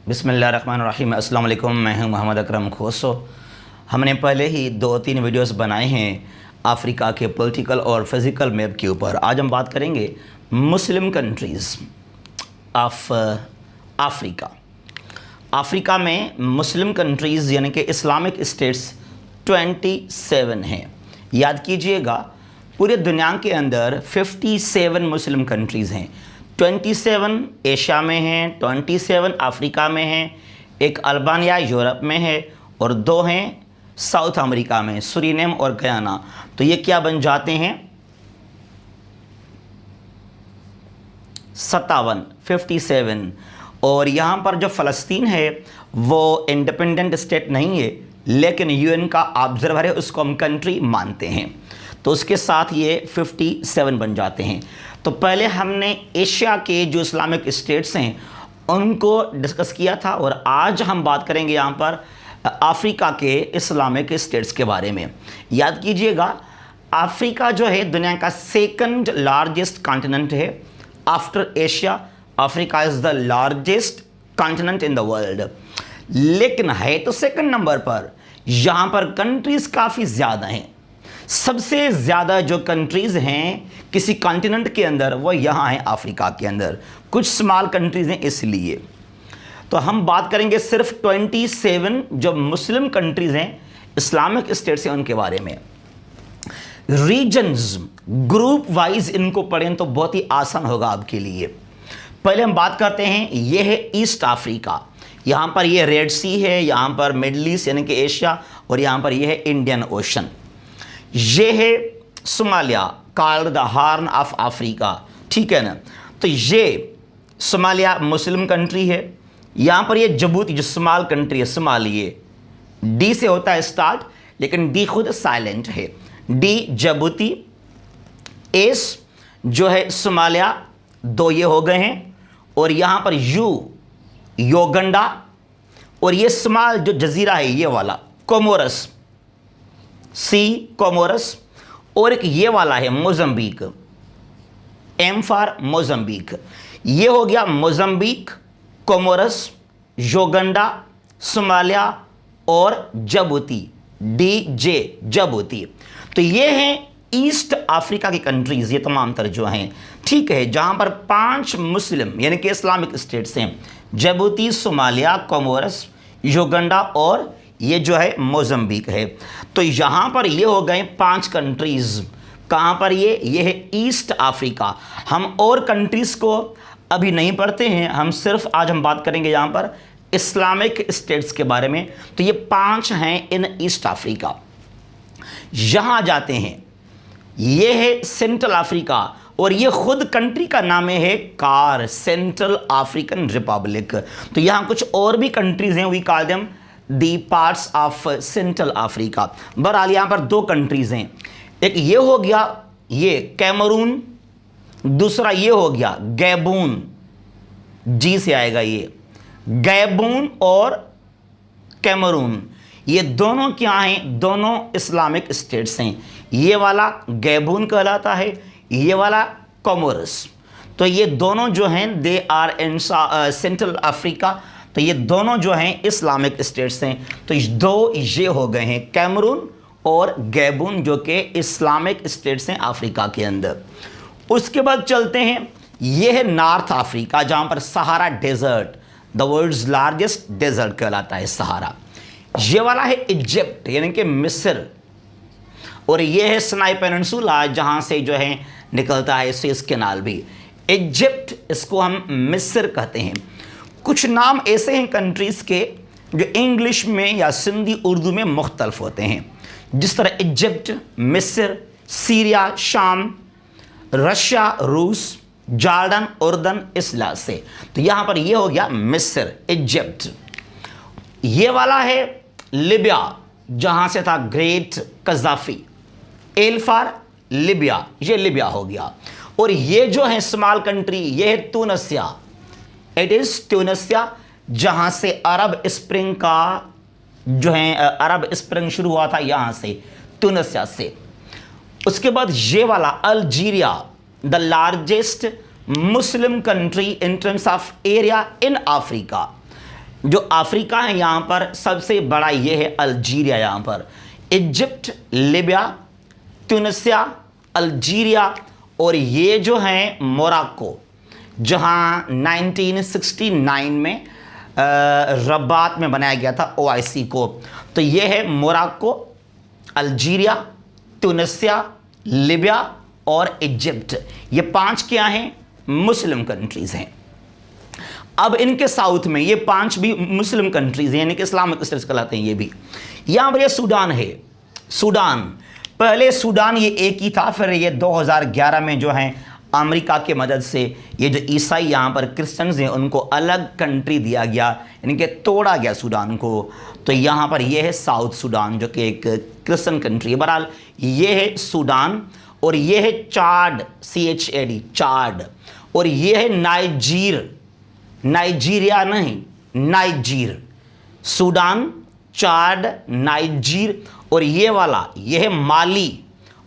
बिस्मिल्लाहिर्रहमानिर्रहीम। अस्सलाम वालेकुम। मैं हूं मोहम्मद अकरम खोसो। हमने पहले ही 2-3 वीडियोस बनाए हैं अफ्रीका के पॉलिटिकल और फिज़िकल मैप के ऊपर। आज हम बात करेंगे मुस्लिम कंट्रीज़ ऑफ अफ्रीका। अफ्रीका में मुस्लिम कंट्रीज़ यानी कि इस्लामिक स्टेट्स 27 हैं। याद कीजिएगा, पूरे दुनिया के अंदर 57 मुस्लिम कंट्रीज़ हैं। 27 एशिया में हैं, 27 अफ्रीका में हैं, एक अल्बानिया यूरोप में है और 2 हैं साउथ अमेरिका में, सूरीनेम और गयाना। तो ये क्या बन जाते हैं? 57। और यहाँ पर जो फ़लस्तीन है वो इंडिपेंडेंट स्टेट नहीं है, लेकिन यूएन का ऑब्जर्वर है, उसको हम कंट्री मानते हैं। तो उसके साथ ये 57 बन जाते हैं। तो पहले हमने एशिया के जो इस्लामिक स्टेट्स हैं उनको डिस्कस किया था और आज हम बात करेंगे यहाँ पर अफ्रीका के इस्लामिक स्टेट्स के बारे में। याद कीजिएगा, अफ्रीका जो है दुनिया का सेकंड लार्जेस्ट कॉन्टिनेंट है after Asia. Africa is the largest continent in the world, लेकिन है तो सेकंड नंबर पर। यहाँ पर कंट्रीज़ काफ़ी ज़्यादा हैं। सबसे ज़्यादा जो कंट्रीज़ हैं किसी कॉन्टिनेंट के अंदर वो यहाँ हैं अफ्रीका के अंदर। कुछ स्मॉल कंट्रीज़ हैं इसलिए। तो हम बात करेंगे सिर्फ 27 जो मुस्लिम कंट्रीज़ हैं, इस्लामिक स्टेट्स हैं, उनके बारे में। रीजन्स ग्रुप वाइज इनको पढ़ें तो बहुत ही आसान होगा आपके लिए। पहले हम बात करते हैं, ये है ईस्ट अफ्रीका। यहाँ पर ये रेड सी है, यहाँ पर मिडल ईस्ट यानी कि एशिया, और यहाँ पर ये है इंडियन ओशन। ये है Somalia, called the horn of Africa, ठीक है ना। तो ये सोमालिया मुस्लिम कंट्री है। यहाँ पर ये जिबूती जो स्मॉल कंट्री है, सोमालिया, डी से होता है स्टार्ट, लेकिन डी खुद साइलेंट है। डी जिबूती, एस जो है सोमालिया, 2 ये हो गए हैं, और यहाँ पर यू योगंडा, और ये स्मॉल जो जजीरा है ये वाला कोमोरस, सी कोमोरस, और एक ये वाला है मोज़म्बिक, एम फॉर मोज़म्बिक। ये हो गया मोज़म्बिक, कोमोरस, योगंडा, सोमालिया और जिबूती, डी जे जिबूती। तो ये हैं ईस्ट अफ्रीका की कंट्रीज़, ये तमाम तर जो हैं, ठीक है, जहाँ पर 5 मुस्लिम यानी कि इस्लामिक स्टेट्स हैं, जिबूती, सोमालिया, कोमोरस, योगंडा और ये जो है मोज़म्बिक है। तो यहाँ पर ये हो गए 5 कंट्रीज़। कहाँ पर ये है ईस्ट अफ्रीका। हम और कंट्रीज़ को अभी नहीं पढ़ते हैं, हम सिर्फ आज हम बात करेंगे यहाँ पर इस्लामिक स्टेट्स के बारे में। तो ये 5 हैं इन ईस्ट अफ्रीका। यहाँ जाते हैं, ये है सेंट्रल अफ्रीका, और ये खुद कंट्री का नाम है कार, सेंट्रल अफ्रीकन रिपब्लिक। तो यहाँ कुछ और भी कंट्रीज़ हैं, we call them the parts of central Africa. बहरहाल यहाँ पर 2 कंट्रीज़ हैं, एक ये हो गया ये कैमरून, दूसरा ये हो गया गैबून, जी से आएगा ये, गैबून और कैमरून। ये दोनों क्या हैं? दोनों इस्लामिक स्टेट्स हैं। ये वाला गैबून कहलाता है, ये वाला कोमोरस। तो ये दोनों जो हैं they are in central Africa. तो ये दोनों जो हैं इस्लामिक स्टेट्स हैं। तो 2 ये हो गए हैं, कैमरून और गैबून, जो कि इस्लामिक स्टेट्स हैं अफ्रीका के अंदर। उसके बाद चलते हैं, ये है नॉर्थ अफ्रीका, जहाँ पर Sahara desert, the world's largest desert कहलाता है सहारा। ये वाला है इजिप्ट यानी कि मिस्र, और ये है सिनाई पेनिनसुला, जहाँ से जो है निकलता है सुएज़ कैनाल भी। इजिप्ट, इसको हम मिस्र कहते हैं। कुछ नाम ऐसे हैं कंट्रीज़ के जो इंग्लिश में या सिंधी उर्दू में मुख्तलिफ होते हैं, जिस तरह इजिप्ट, मिस्र, सीरिया, शाम, रशिया, रूस, जॉर्डन, उर्दन, इस लिहाज से। तो यहाँ पर ये हो गया मिस्र, इजिप्ट। ये वाला है लिबिया, जहाँ से था ग्रेट कज़ाफ़ी, एल फॉर लिबिया, ये लिबिया हो गया। और ये जो है स्मॉल कंट्री, ये है ट्यूनिसिया, इट इज़ ट्यूनिसिया, जहाँ से अरब स्प्रिंग का जो है अरब स्प्रिंग शुरू हुआ था, यहाँ से ट्यूनिसिया से। उसके बाद ये वाला Algeria, the largest Muslim country in terms of area in Africa. जो अफ्रीका है यहाँ पर सबसे बड़ा ये है अल्जीरिया, यहाँ पर इजिप्ट, लीबिया, ट्यूनिसिया, अल्जीरिया और ये जो है मोरक्को, जहाँ 1969 में रबात में बनाया गया था OIC को। तो ये है मोरक्को, अल्जीरिया, ट्यूनिसिया, लीबिया और इजिप्ट। ये 5 क्या हैं? मुस्लिम कंट्रीज़ हैं। अब इनके साउथ में ये 5 भी मुस्लिम कंट्रीज़ हैं, यानी कि इस्लामिक स्टेट्स कहलाते हैं ये भी। यहाँ पर ये सूडान है, सूडान। पहले सूडान ये एक ही था, फिर ये 2011 में जो है अमेरिका के मदद से ये जो ईसाई यहाँ पर क्रिश्चियंस हैं उनको अलग कंट्री दिया गया, यानी कि तोड़ा गया सूडान को। तो यहाँ पर ये है साउथ सूडान जो कि एक क्रिश्चियन कंट्री है। बहरहाल ये है सूडान और ये है चाड, CHAD, चाड। और ये है नाइजीर, नाइजीरिया नहीं, नाइजीर। सूडान, चाड, नाइजीर। और ये वाला ये है माली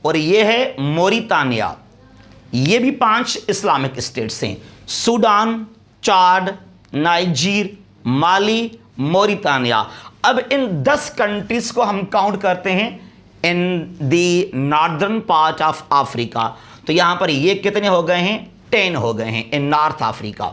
और ये है मोरितानिया। ये भी 5 इस्लामिक स्टेट्स हैं, सूडान, चाड, नाइजीर, माली, मोरितानिया। अब इन 10 कंट्रीज को हम काउंट करते हैं in the northern part of Africa. तो यहां पर ये कितने हो गए हैं? 10 हो गए हैं इन नॉर्थ अफ्रीका।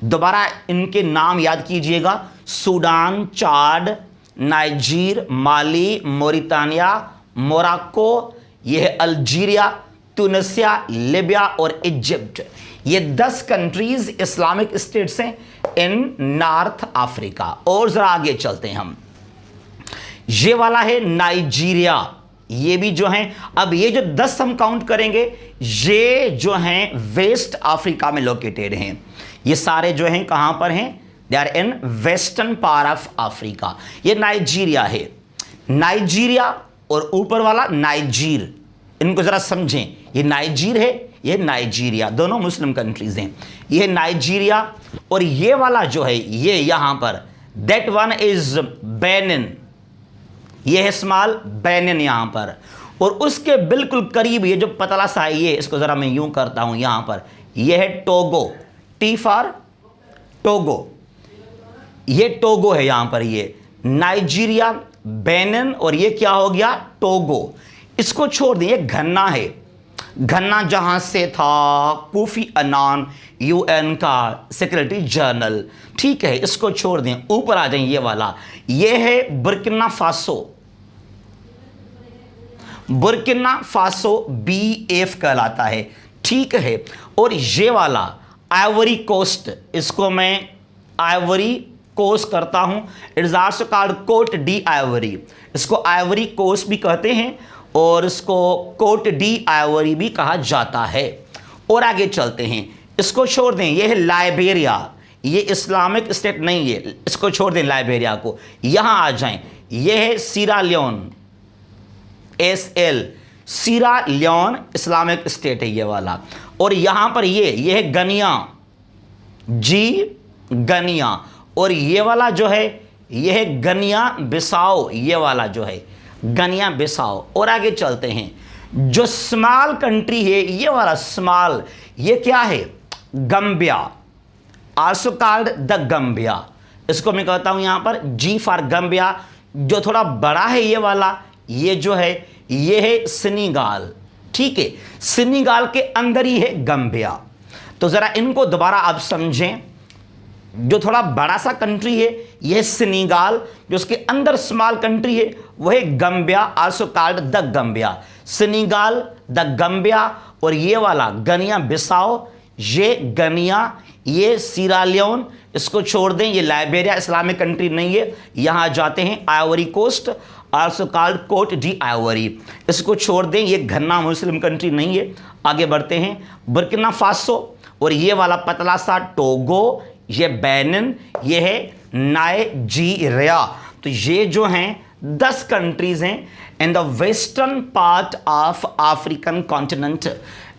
दोबारा इनके नाम याद कीजिएगा, सूडान, चाड, नाइजीर, माली, मोरितानिया, मोरक्को, ये है अल्जीरिया, ट्यूनिसिया, लीबिया और इजिप्ट। ये 10 कंट्रीज इस्लामिक स्टेट्स हैं इन नॉर्थ अफ्रीका। और जरा आगे चलते हैं हम, ये वाला है नाइजीरिया। ये भी जो है, अब ये जो 10 हम काउंट करेंगे, ये जो हैं वेस्ट अफ्रीका में लोकेटेड हैं। ये सारे जो हैं कहां पर हैं? They are in western part of Africa. ये नाइजीरिया है, नाइजीरिया और ऊपर वाला नाइजीर, इनको जरा समझें। ये नाइजीर है, ये नाइजीरिया, दोनों मुस्लिम कंट्रीज हैं। ये नाइजीरिया और ये वाला जो है ये यहां पर, दैट वन इज बेनिन, ये है स्मॉल बेनिन यहां पर। और उसके बिल्कुल करीब ये जो पतला सा है, ये इसको जरा मैं यूं करता हूं यहां पर, ये है टोगो, T फॉर टोगो। ये टोगो है यहां पर, ये नाइजीरिया, बेनिन और ये क्या हो गया? टोगो। इसको छोड़ दें, ये घन्ना है, घन्ना जहां से था कोफी अन्नान UN का सेक्रेटरी जनरल, ठीक है, इसको छोड़ दें। ऊपर आ जाएं, ये वाला ये है Burkina Faso, Burkina Faso BF कहलाता है, ठीक है। और ये वाला आइवरी कोस्ट, इसको मैं आइवरी कोस्ट करता हूं, it is also called Cote d' Ivoire. इसको आइवरी कोस्ट भी कहते हैं और इसको कोट डी आइवरी भी कहा जाता है। और आगे चलते हैं, इसको छोड़ दें, यह है लाइबेरिया, ये इस्लामिक स्टेट नहीं है, इसको छोड़ दें लाइबेरिया को। यहां आ जाएं, यह है सीरा लियोन, SL, सीरा लियोन इस्लामिक स्टेट है ये वाला। और यहां पर ये है गनिया, G, गनिया। और ये वाला जो है ये है गनिया बिसाओ, ये वाला जो है गनिया बिसाओ। और आगे चलते हैं, जो स्मॉल कंट्री है ये वाला स्मॉल, ये क्या है? Gambia, also called the गंबिया। इसको मैं कहता हूं यहां पर G फॉर गंबिया। जो थोड़ा बड़ा है ये वाला, ये जो है ये है सेनेगल, ठीक है, सेनेगल के अंदर ही है गंबिया। तो जरा इनको दोबारा आप समझें, जो थोड़ा बड़ा सा कंट्री है यह सेनेगल, जो उसके अंदर स्मॉल कंट्री है वह है Gambia, also called the Gambia. Senegal, the Gambia और ये वाला गनिया बिसाओ, ये गनिया, ये सीरा लियोन, इसको छोड़ दें, ये लाइबेरिया इस्लामिक कंट्री नहीं है। यहां जाते हैं Ivory Coast, also called Cote d' Ivoire, इसको छोड़ दें, ये घन्ना मुस्लिम कंट्री नहीं है। आगे बढ़ते हैं, बुर्किना फासो और ये वाला पतला सा टोगो, ये बेनिन, ये है नाइजीरिया। तो ये जो हैं 10 कंट्रीज हैं in the western part of African continent.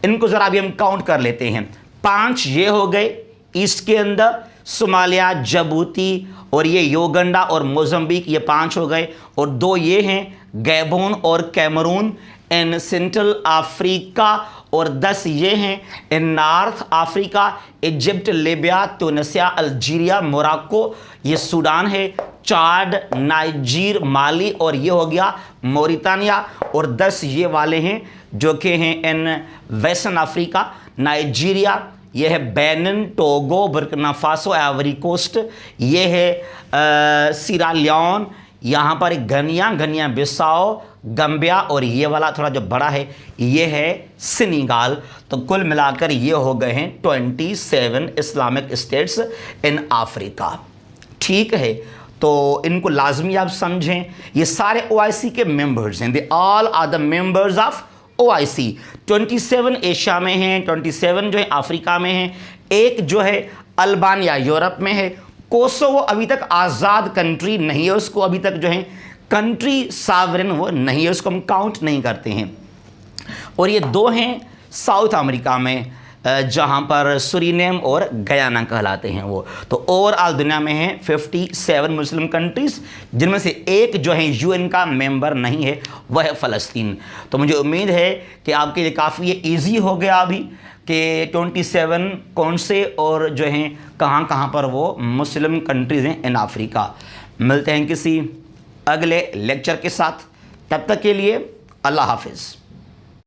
इनको जरा अभी हम काउंट कर लेते हैं। 5 ये हो गए ईस्ट के अंदर, सोमालिया, जिबूती और ये योगंडा और मोजम्बिक, ये 5 हो गए। और 2 ये हैं गैबोन और कैमरून इन सेंट्रल अफ्रीका। और 10 ये हैं in North Africa, Egypt, Libya, Tunisia, Algeria, Morocco, ये सूडान है, चाड, नाइजीर, माली और ये हो गया मोरितानिया। और 10 ये वाले हैं जो कि हैं इन वेस्टर्न अफ्रीका, नाइजीरिया, ये है Benin, Togo, Burkina Faso, Ivory Coast, ये है सीरा लियोन, यहाँ पर गनिया बिसाओ, गम्बिया और ये वाला थोड़ा जो बड़ा है ये है सेनेगल। तो कुल मिलाकर ये हो गए हैं 27 इस्लामिक स्टेट्स इन अफ्रीका। ठीक है, तो इनको लाजमी आप समझें, ये सारे OIC के मेंबर्स हैं, they all are the members of OIC। 27 Asia में हैं, 27 जो है अफ्रीका में हैं, एक जो है अल्बानिया यूरोप में है, कोसोवो अभी तक आज़ाद कंट्री नहीं है, उसको अभी तक जो है कंट्री सावरेन वो नहीं है, उसको हम काउंट नहीं करते हैं। और ये 2 हैं साउथ अमेरिका में, जहाँ पर सुरीनेम और गयाना कहलाते हैं वो। तो ओवरऑल दुनिया में है 57 मुस्लिम कंट्रीज़, जिनमें से एक जो है UN का मेंबर नहीं है, वह है फ़लस्तीन। तो मुझे उम्मीद है कि आपके लिए काफ़ी ये ईजी हो गया अभी कि 27 कौन से और जो हैं कहाँ कहाँ पर वो मुस्लिम कंट्रीज़ हैं इन अफ्रीका। मिलते हैं किसी अगले लेक्चर के साथ, तब तक के लिए अल्लाह हाफिज़।